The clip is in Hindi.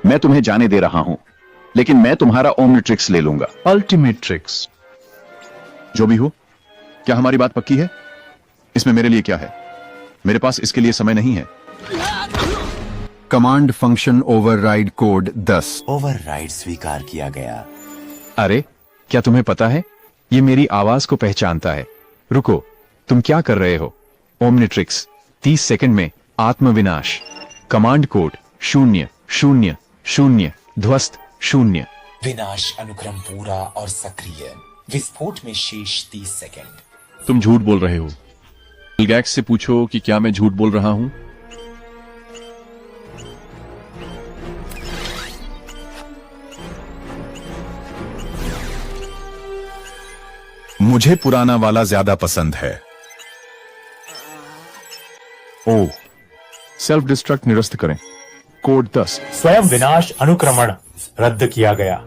मैं तुम्हें जाने दे रहा हूं, लेकिन मैं तुम्हारा ओमनिट्रिक्स ले लूंगा। अल्टीमेट्रिक्स। जो भी हो, क्या हमारी बात पक्की है? इसमें मेरे लिए क्या है? मेरे पास इसके लिए समय नहीं है। Command function override code 10। Override स्वीकार किया गया। अरे, क्या तुम्हें पता है, ये मेरी आवाज को पहचानता है। रुको, तुम क्या कर रहे हो? ओमनिट्रिक्स 30 सेकंड में आत्मविनाश। कमांड कोड 000 ध्वस्त 0। विनाश अनुक्रम पूरा और सक्रिय। विस्फोट में शेष 30 सेकंड। तुम झूठ बोल रहे हो। गैक्स से पूछो कि क्या मैं झूठ बोल रहा हूं। मुझे पुराना वाला ज्यादा पसंद है। ओह, सेल्फ डिस्ट्रक्ट निरस्त करें। कोड 10। स्वयं विनाश अनुक्रमण रद्द किया गया।